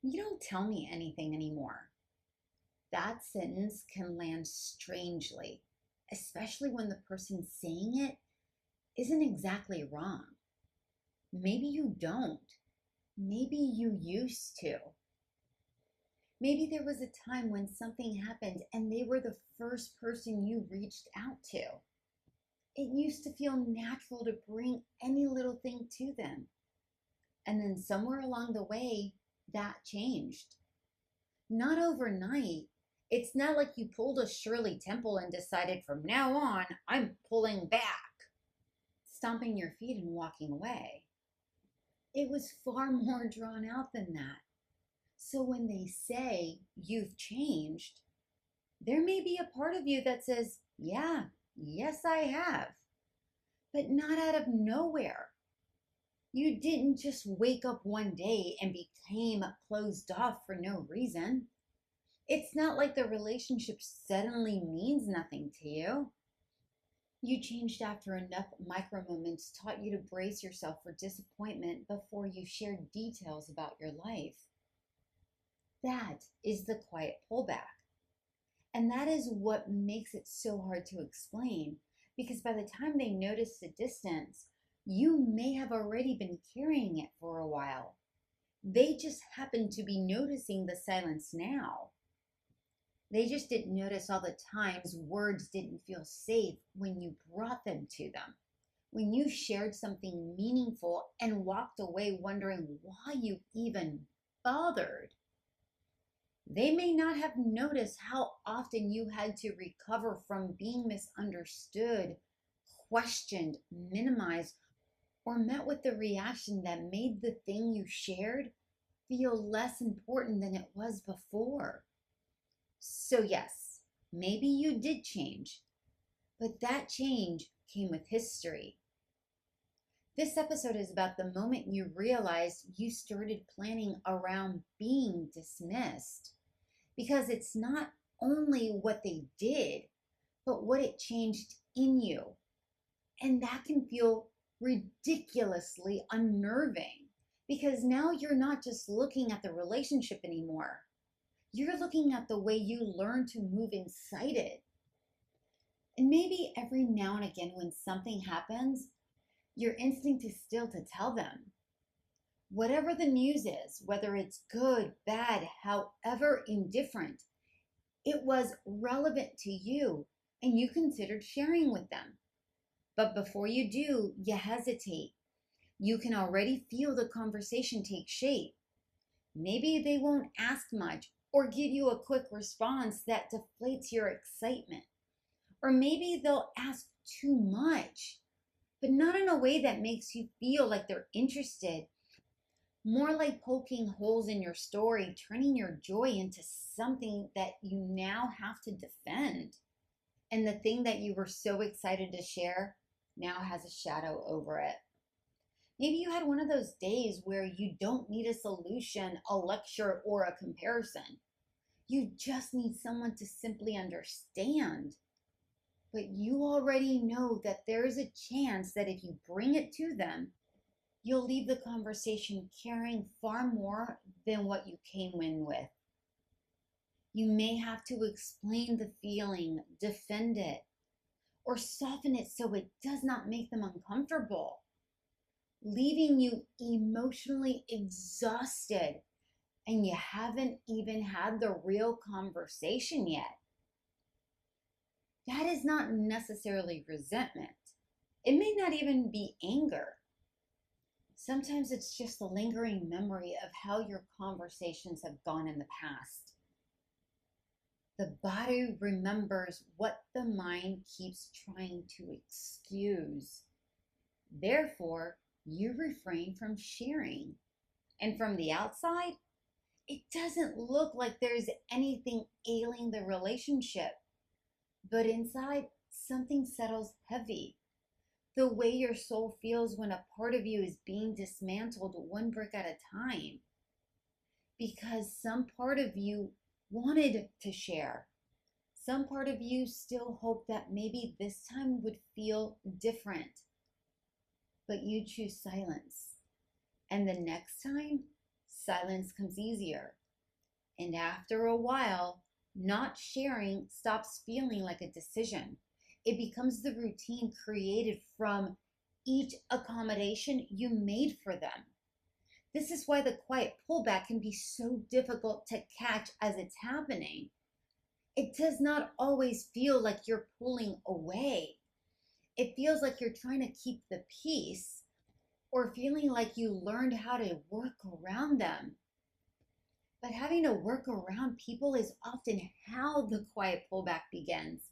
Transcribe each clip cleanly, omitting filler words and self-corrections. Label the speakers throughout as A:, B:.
A: You don't tell me anything anymore. That sentence can land strangely, especially when the person saying it isn't exactly wrong. Maybe you don't. Maybe you used to. Maybe there was a time when something happened and they were the first person you reached out to. It used to feel natural to bring any little thing to them. And then somewhere along the way, that changed. Not overnight. It's not like you pulled a Shirley Temple and decided from now on, I'm pulling back, stomping your feet and walking away. It was far more drawn out than that. So when they say you've changed, there may be a part of you that says, yeah, yes, I have, but not out of nowhere. You didn't just wake up one day and became closed off for no reason. It's not like the relationship suddenly means nothing to you. You changed after enough micro moments taught you to brace yourself for disappointment before you shared details about your life. That is the quiet pullback. And that is what makes it so hard to explain, because by the time they notice the distance, you may have already been carrying it for a while. They just happen to be noticing the silence now. They just didn't notice all the times words didn't feel safe when you brought them to them, when you shared something meaningful and walked away wondering why you even bothered. They may not have noticed how often you had to recover from being misunderstood, questioned, minimized, or met with the reaction that made the thing you shared feel less important than it was before. So yes, maybe you did change, but that change came with history. This episode is about the moment you realized you started planning around being dismissed, because it's not only what they did, but what it changed in you. And that can feel ridiculously unnerving, because now you're not just looking at the relationship anymore. You're looking at the way you learn to move inside it. And maybe every now and again when something happens, your instinct is still to tell them. Whatever the news is, whether it's good, bad, however indifferent, it was relevant to you and you considered sharing with them. But before you do, you hesitate. You can already feel the conversation take shape. Maybe they won't ask much or give you a quick response that deflates your excitement. Or maybe they'll ask too much, but not in a way that makes you feel like they're interested. More like poking holes in your story, turning your joy into something that you now have to defend. And the thing that you were so excited to share now has a shadow over it. Maybe you had one of those days where you don't need a solution, a lecture, or a comparison. You just need someone to simply understand. But you already know that there is a chance that if you bring it to them, you'll leave the conversation carrying far more than what you came in with. You may have to explain the feeling, defend it, or soften it so it does not make them uncomfortable, leaving you emotionally exhausted, and you haven't even had the real conversation yet. That is not necessarily resentment. It may not even be anger. Sometimes it's just a lingering memory of how your conversations have gone in the past. The body remembers what the mind keeps trying to excuse. Therefore, you refrain from sharing. And from the outside, it doesn't look like there's anything ailing the relationship. But inside, something settles heavy. The way your soul feels when a part of you is being dismantled one brick at a time. Because some part of you wanted to share. Some part of you still hoped that maybe this time would feel different. But you choose silence. And the next time, silence comes easier. And after a while, not sharing stops feeling like a decision. It becomes the routine created from each accommodation you made for them. This is why the quiet pullback can be so difficult to catch as it's happening. It does not always feel like you're pulling away. It feels like you're trying to keep the peace, or feeling like you learned how to work around them. But having to work around people is often how the quiet pullback begins,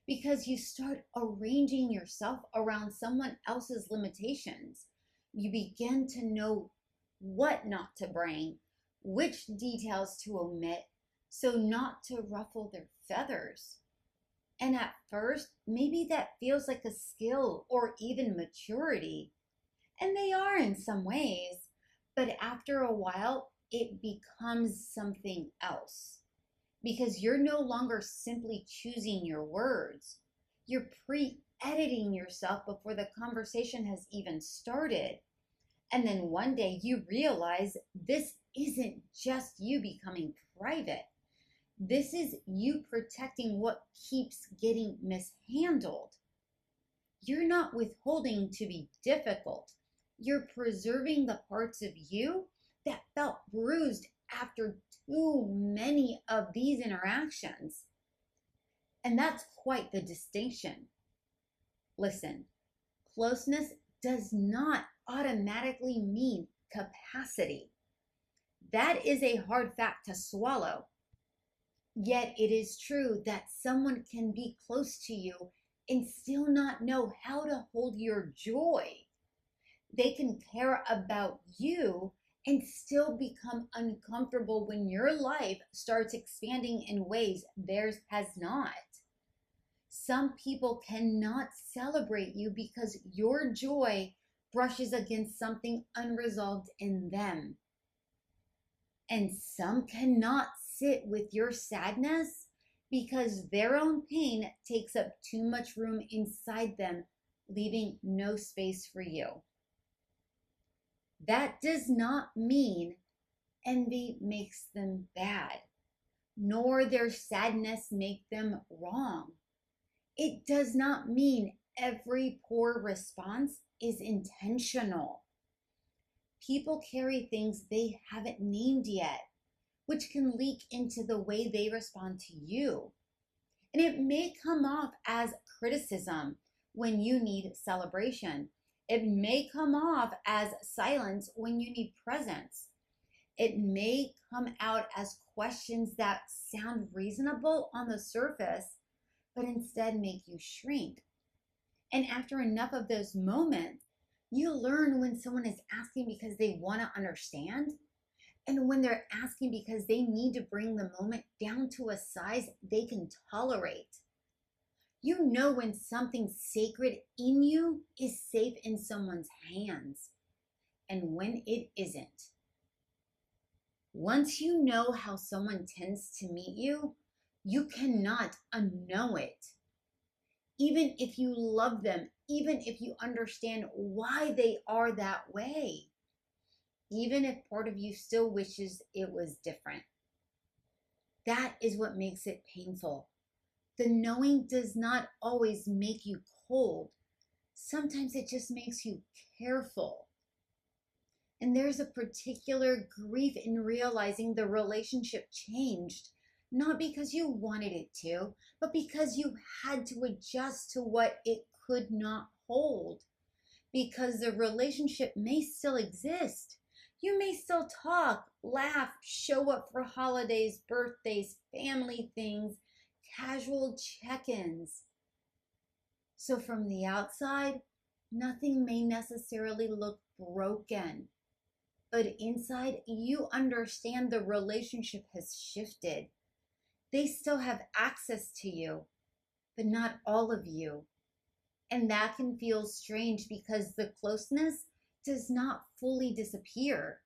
A: because you start arranging yourself around someone else's limitations. You begin to know what not to bring, which details to omit, so not to ruffle their feathers. And at first, maybe that feels like a skill or even maturity. And they are in some ways, but after a while, it becomes something else. Because you're no longer simply choosing your words. You're pre-editing yourself before the conversation has even started. And then one day you realize this isn't just you becoming private. This is you protecting what keeps getting mishandled. You're not withholding to be difficult. You're preserving the parts of you that felt bruised after too many of these interactions. And that's quite the distinction. Listen, closeness does not automatically mean capacity. That is a hard fact to swallow. Yet it is true that someone can be close to you and still not know how to hold your joy. They can care about you and still become uncomfortable when your life starts expanding in ways theirs has not. Some people cannot celebrate you because your joy brushes against something unresolved in them. And some cannot sit with your sadness because their own pain takes up too much room inside them, leaving no space for you. That does not mean envy makes them bad, nor their sadness make them wrong. It does not mean every poor response is intentional. People carry things they haven't named yet, which can leak into the way they respond to you. And it may come off as criticism when you need celebration. It may come off as silence when you need presence. It may come out as questions that sound reasonable on the surface, but instead make you shrink. And after enough of those moments, you learn when someone is asking because they want to understand, and when they're asking because they need to bring the moment down to a size they can tolerate. You know when something sacred in you is safe in someone's hands, and when it isn't. Once you know how someone tends to meet you, you cannot unknow it. Even if you love them, even if you understand why they are that way, even if part of you still wishes it was different. That is what makes it painful. The knowing does not always make you cold. Sometimes it just makes you careful. And there's a particular grief in realizing the relationship changed, not because you wanted it to, but because you had to adjust to what it could not hold. Because the relationship may still exist. You may still talk, laugh, show up for holidays, birthdays, family things, casual check-ins. So from the outside, nothing may necessarily look broken. But inside, you understand the relationship has shifted. They still have access to you, but not all of you. And that can feel strange because the closeness does not fully disappear.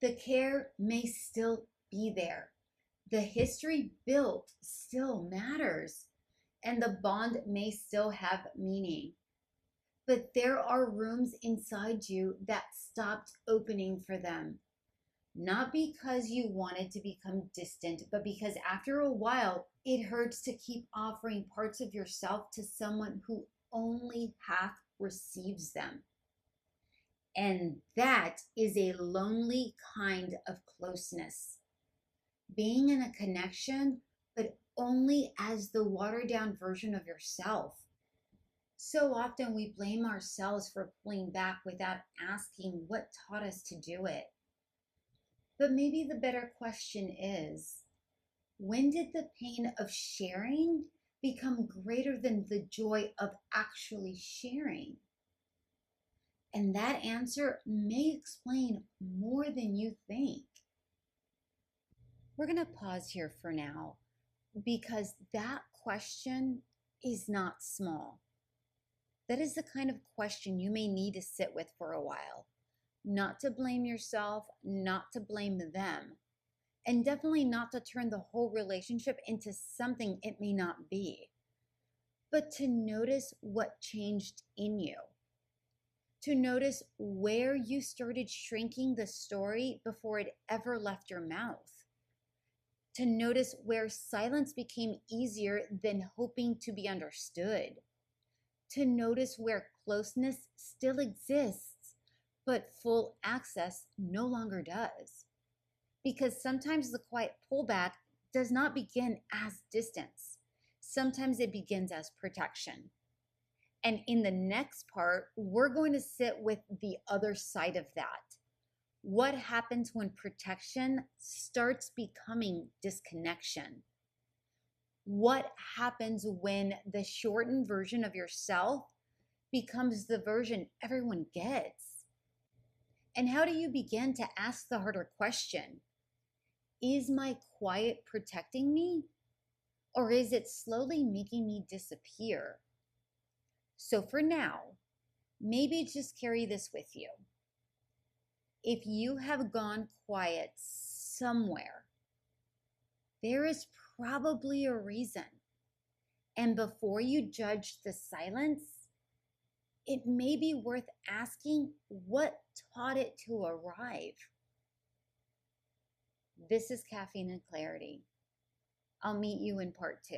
A: The care may still be there. The history built still matters, and the bond may still have meaning. But there are rooms inside you that stopped opening for them. Not because you wanted to become distant, but because after a while, it hurts to keep offering parts of yourself to someone who only half receives them. And that is a lonely kind of closeness. Being in a connection, but only as the watered down version of yourself. So often we blame ourselves for pulling back without asking what taught us to do it. But maybe the better question is, when did the pain of sharing become greater than the joy of actually sharing? And that answer may explain more than you think. We're going to pause here for now because that question is not small. That is the kind of question you may need to sit with for a while. Not to blame yourself, not to blame them, and definitely not to turn the whole relationship into something it may not be, but to notice what changed in you. To notice where you started shrinking the story before it ever left your mouth. To notice where silence became easier than hoping to be understood. To notice where closeness still exists, but full access no longer does. Because sometimes the quiet pullback does not begin as distance. Sometimes it begins as protection. And in the next part, we're going to sit with the other side of that. What happens when protection starts becoming disconnection? What happens when the shortened version of yourself becomes the version everyone gets? And how do you begin to ask the harder question? Is my quiet protecting me? Or is it slowly making me disappear? So for now, maybe just carry this with you. If you have gone quiet somewhere, there is probably a reason. And before you judge the silence, it may be worth asking what taught it to arrive. This is Caffeine and Clarity. I'll meet you in part 2.